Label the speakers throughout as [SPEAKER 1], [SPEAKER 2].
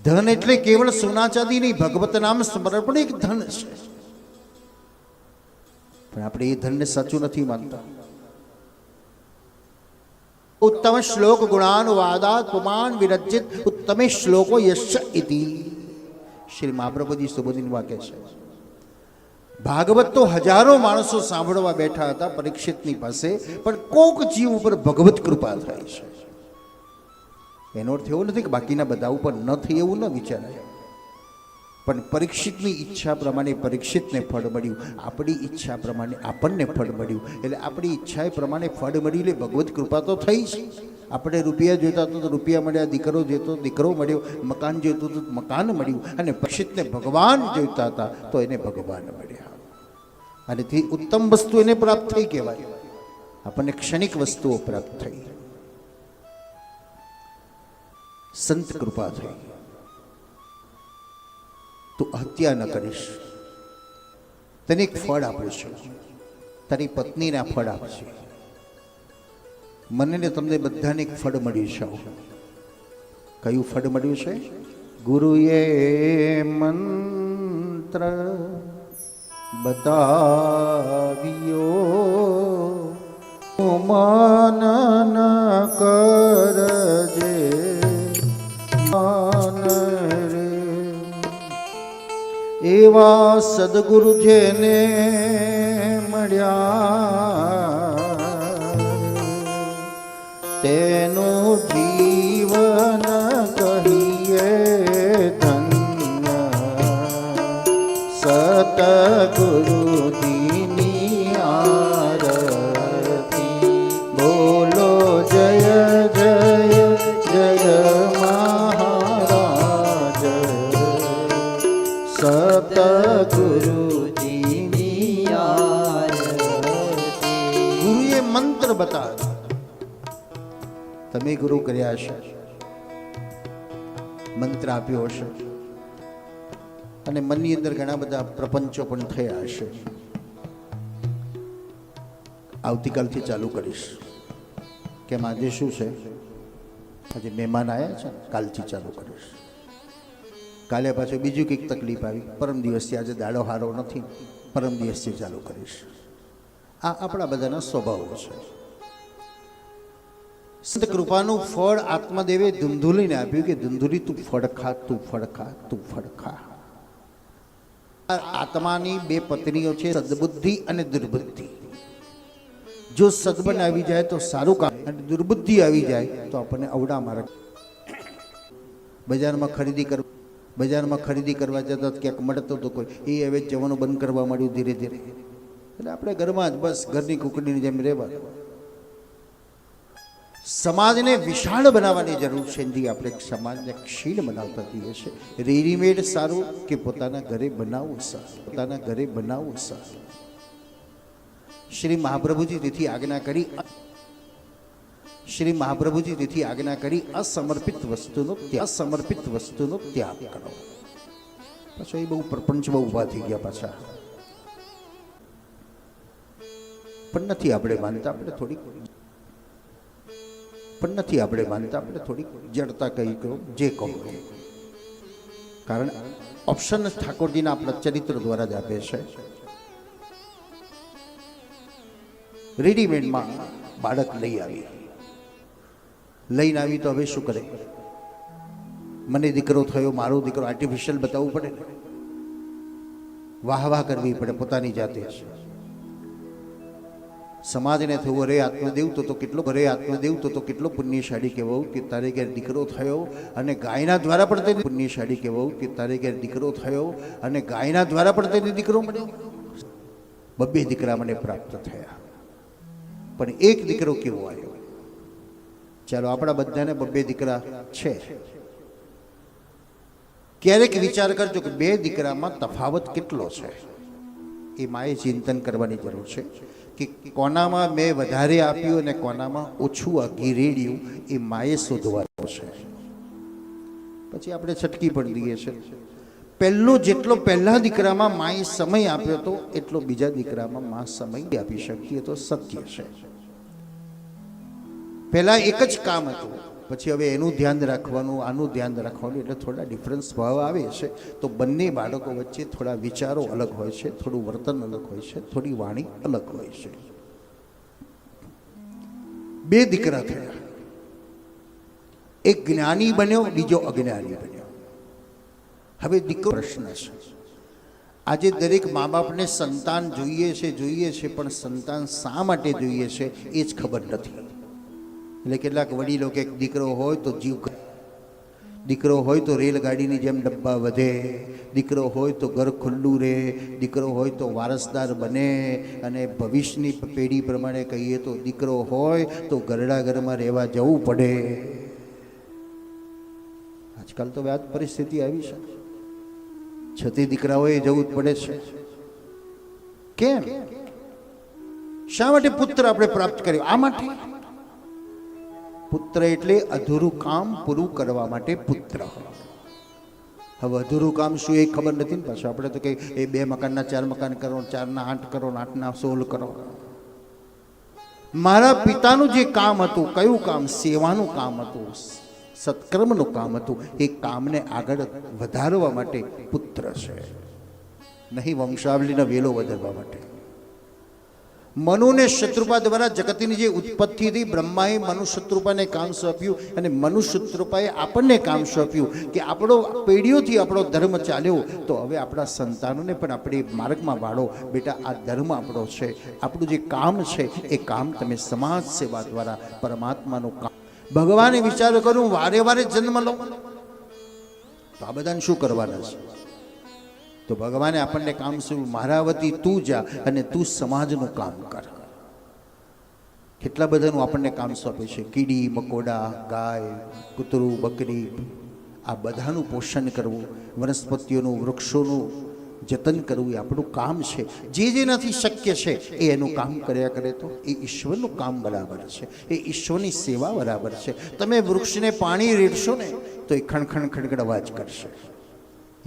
[SPEAKER 1] ધન એટલે કેવળ સોના ચાંદી નહીં, ભગવત નામ સ્મરણ પણ એક ધન છે. પણ આપણે એ ધનને સાચું નથી માનતા. ઉત્તમ શ્લોક ગુણાનુવાદાત પુમાન વિરજિત ઉત્તમે શ્લોકો યશ ઇતિ. શ્રી મહાપ્રભુજી સુબોધિન વાક્ય છે. ભાગવત તો હજારો માણસો સાંભળવા બેઠા હતા પરીક્ષિતની પાસે, પણ કોક જીવ ઉપર ભગવત કૃપા થાય છે. એનો અર્થ એવો નથી કે બાકીના બધા ઉપર ન થઈ એવું ન વિચારાય. પણ પરીક્ષિતની ઈચ્છા પ્રમાણે પરીક્ષિતને ફળ મળ્યું, આપણી ઈચ્છા પ્રમાણે આપણને ફળ મળ્યું. એટલે આપણી ઈચ્છા પ્રમાણે ફળ મળ્યું એટલે ભગવત કૃપા તો થઈ છે. આપણે રૂપિયા જોઈતા તો રૂપિયા મળ્યા, દીકરો જોઈતો દીકરો મળ્યો, મકાન જોઈતું તો મકાન મળ્યું, અને પરીક્ષિતને ભગવાન જોઈતા હતા તો એને ભગવાન મળ્યા. અને તે ઉત્તમ વસ્તુ એને પ્રાપ્ત થઈ કહેવાય. આપણને ક્ષણિક વસ્તુઓ પ્રાપ્ત થઈ, સંત કૃપા થઈ. તું હત્યા ન કરીશ, તને એક ફળ આપીશું, તારી પત્નીને આ ફળ આપશે, મને ને તમને બધાને એક ફળ મળ્યું છે. કયું ફળ મળ્યું છે? ગુરુએ મંત્ર બતાવ્યો, મન ન કરજે મન રે. એવા સદગુરુ જેને મળ્યા, તેનું જીવન કહીએ ધન્ય. સતગુરુજીની આરતી બોલો, જય જય જય મહારાજ. સતગુરુજીની આરતી. ગુરુએ મંત્ર બતાવ્યો. તમે ગુરુ કર્યા હશે, મંત્ર આપ્યો હશે, અને મનની અંદર ઘણા બધા પ્રપંચો પણ થયા હશે. આવતીકાલથી ચાલુ કરીશ. કેમ આજે શું છે? આજે મહેમાન આવ્યા છે, કાલથી ચાલુ કરીશ. કાલે પાછું બીજું કંઈક તકલીફ આવી, પરમ દિવસથી, આજે દાડો હારો નથી, પરમ દિવસથી ચાલુ કરીશ. આ આપણા બધાના સ્વભાવો છે. સંત કૃપાનું ફળ આત્મદેવે ધુંધુલીને આપ્યું કે ધુંધુલી તું ફળ ખા, તું ફળ ખા, તું ફળ ખા. આત્માની બે પત્નીઓ છે, સદબુદ્ધિ અને દુર્બુદ્ધિ. જો સદબન આવી જાય તો સારું કામ, અને દુર્બુદ્ધિ આવી જાય તો આપણને અવડા માર્ગ. બજારમાં ખરીદી કરવા જતા ક્યાંક મળતો તો કોઈ એ હવે જવાનું બંધ કરવા માંડ્યું ધીરે ધીરે. એટલે આપણે ઘરમાં જ બસ ઘરની કુકડીની જેમ રહેવા. સમાજને વિશાળ બનાવવાની જરૂર છે. જે આપણે સમાજને ક્ષીણ બનાવતા જઈએ છીએ. રેડીમેડ સારું કે પોતાના ઘરે બનાવવું સારું? પોતાના ઘરે બનાવવું સારું. શ્રી મહાપ્રભુજી તેથી આજ્ઞા કરી, શ્રી મહાપ્રભુજી તેથી આજ્ઞા કરી અસમર્પિત વસ્તુનો ત્યાગ કરો. પાછો એ બહુ પ્રપંચ બહુ ઊભા થઈ ગયા પાછા. પણ નથી આપણે માનતા, આપણે થોડીક જડતા કહી કહો, જે કહો. કારણ ઓપ્શન ઠાકોરજીના આપણા ચરિત્ર દ્વારા જ આપે છે. રેડીમેડમાં બાળક લઈને આવી તો હવે શું કરે? મને દીકરો થયો, મારો દીકરો, આર્ટિફિશિયલ બતાવવું પડે, વાહ વાહ કરવી પડે પોતાની જાતે. સમાજને થયું અરે આત્મદેવ તો કેટલો પુણ્યશાળી કહેવાવું કે તારે ઘેર દીકરો થયો, અને ગાયના દ્વારા પણ તેને પુણ્યશાળી કહેવાવું કે તારે ઘેર દીકરો થયો, અને ગાયના દ્વારા પણ તેને દીકરો મળ્યો. 2 દીકરા મને પ્રાપ્ત થયા, પણ એક દીકરો કેવો આવ્યો? ચાલો આપણા બધાને 2 દીકરા છે. ક્યારેક વિચાર કરજો કે 2 દીકરામાં તફાવત કેટલો છે. એ માએ ચિંતન કરવાની જરૂર છે કે કોનામાં મેં વધારે આપ્યું અને કોનામાં ઓછું ઘીરેડ્યું, એ માએ શોધવાનું છે. પછી આપણે છટકી પડી દઈએ છીએ. જેટલો પહેલા દીકરામાં માએ સમય આપ્યો હતો એટલો બીજા દીકરામાં મા સમય આપી શકતી, તો સત્ય છે. પહેલા એક જ કામ હતું, પછી હવે એનું ધ્યાન રાખવાનું, આનું ધ્યાન રાખવાનું, એટલે થોડા ડિફરન્સ ભાવ આવે છે. તો બંને બાળકો વચ્ચે થોડા વિચારો અલગ હોય છે, થોડું વર્તન અલગ હોય છે, થોડી વાણી અલગ હોય છે. 2 દીકરા થયા, એક જ્ઞાની બન્યો, બીજો અજ્ઞાની બન્યો. હવે દીકરો પ્રશ્ન છે, આજે દરેક મા બાપને સંતાન જોઈએ છે, પણ સંતાન શા માટે જોઈએ છે એ જ ખબર નથી. એટલે કેટલાક વડીલો કે દીકરો હોય તો જીવ, દીકરો હોય તો રેલગાડીની જેમ ડબ્બા વધે, દીકરો હોય તો ઘર ખુલ્લું રહે, દીકરો હોય તો વારસદાર બને, અને ભવિષ્યની પેઢી પ્રમાણે કહીએ તો દીકરો હોય તો ઘરડા ઘરમાં રહેવા જવું પડે. આજકાલ તો આ પરિસ્થિતિ આવી છે, છતી દીકરાઓએ જવું જ પડે છે. કેમ? શા માટે પુત્ર આપણે પ્રાપ્ત કર્યો? આ માટે. પુત્ર એટલે અધૂરું કામ પૂરું કરવા માટે પુત્ર. હવે અધૂરું કામ શું એ ખબર નથી ને. પાછું આપણે તો કઈ એ 2 મકાનના 4 મકાન કરો, 4ના 8 કરો, 8ના 16 કરો. મારા પિતાનું જે કામ હતું, કયું કામ? સેવાનું કામ હતું, સત્કર્મનું કામ હતું. એ કામને આગળ વધારવા માટે પુત્ર છે, નહીં વંશાવલીનો વેલો વધારવા માટે. મનુને શત્રુપા દ્વારા જગતની જે ઉત્પત્તિ થઈ, બ્રહ્માએ મનુ શત્રુપાને કામ સોંપ્યું, અને મનુ શત્રુપાએ આપણને કામ સોંપ્યું કે આપણો પેઢીઓથી આપણો ધર્મ ચાલ્યો, તો હવે આપણા સંતાનોને પણ આપણે માર્ગમાં વાળો. બેટા, આ ધર્મ આપણો છે, આપણું જે કામ છે એ કામ તમે સમાજ સેવા દ્વારા પરમાત્માનું કામ. ભગવાને વિચાર કર્યું વારે વારે જન્મ લો, તો આ બધાને શું કરવાના છે? તો ભગવાને આપણને કામ શું? મારા વતી તું જા અને તું સમાજનું કામ કર. કેટલા બધાનું આપણને કામ સોંપે છે. કીડી મકોડા, ગાય, કૂતરું, બકરી, આ બધાનું પોષણ કરવું, વનસ્પતિઓનું, વૃક્ષોનું જતન કરવું એ આપણું કામ છે. જે જેનાથી શક્ય છે એ એનું કામ કર્યા કરે તો એ ઈશ્વરનું કામ બરાબર છે, એ ઈશ્વરની સેવા બરાબર છે. તમે વૃક્ષને પાણી રેડશો ને તો એ ખણખણ ખણખણ અવાજ કરશે.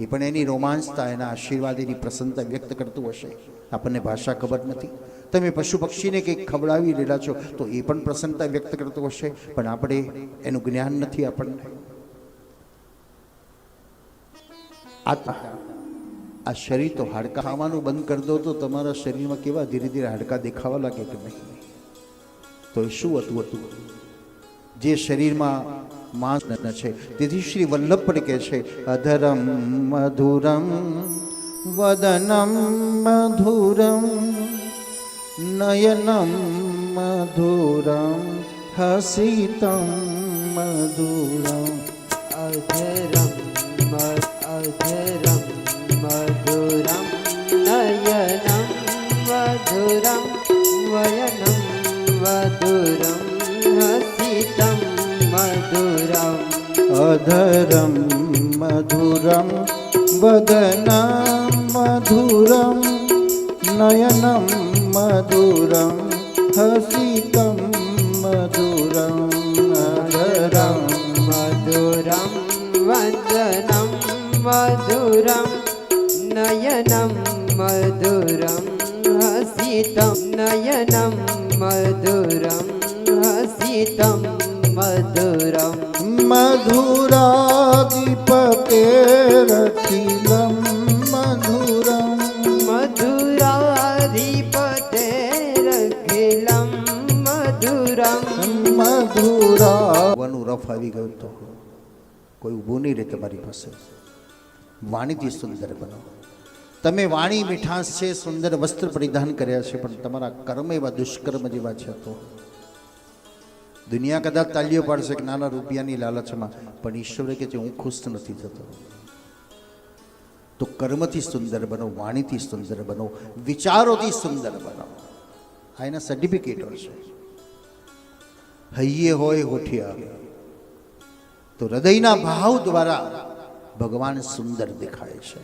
[SPEAKER 1] એ પણ એની રોમાંચતા, એના આશીર્વાદ, એની પ્રસન્નતા વ્યક્ત કરતું હશે. આપણને ભાષા ખબર નથી. તમે પશુ પક્ષીને કંઈક ખવડાવી રહેલા છો તો એ પણ પ્રસન્નતા વ્યક્ત કરતું હશે, પણ આપણે એનું જ્ઞાન નથી આપણને. આ શરીર તો હાડકા ખાવાનું બંધ કરી દો તો તમારા શરીરમાં કેવા ધીરે ધીરે હાડકા દેખાવા લાગે કે નહીં? તો એ શું હતું? જે શરીરમાં માંસ છે. તેથી શ્રી વલ્લભ પણ કહે છે, અધરમ મધુરમ વદનમ મધુરમ નયનમ મધુરમ હસિતમ મધુરમ.
[SPEAKER 2] અધરમ અધરમ મધુરમ નયનમ મધુરમ વયનમ મધુરમ હસિતમ મધુરમ.
[SPEAKER 1] અધરમ મધુરમ વદનમ મધુરમ નયનમ મધુરમ હસિતમ મધુરમ. અધરમ
[SPEAKER 2] મધુરમ વદનમ મધુરમ નયનમ મધુરમ હસિતમ નયનમ મધુરમ હસિતમ મધુરમ.
[SPEAKER 1] મધુરાધિપતેરખિલમ મધુરમ
[SPEAKER 2] મધુરાધિપતેરખિલમ મધુરમ.
[SPEAKER 1] મધુરાનું રફ આવી ગયું તો કોઈ ઊભું નહીં રહે તમારી પાસે. વાણીથી સુંદર બનો. તમે વાણી મીઠાશ છે, સુંદર વસ્ત્ર પરિધાન કર્યા છે, પણ તમારા કર્મ એવા દુષ્કર્મ જેવા છે. તો દુનિયા કદાચ તાલીઓ પાડશે કે નાના રૂપિયાની લાલચમાં, પણ ઈશ્વરે કે છે હું ખુશ નથી થતો. તો કર્મથી સુંદર બનો, વાણીથી સુંદર બનો, વિચારોથી સુંદર બનો. આ એના સર્ટિફિકેટો છે. હૈયે હોય હોઠિયા, તો હૃદયના ભાવ દ્વારા ભગવાન સુંદર દેખાય છે.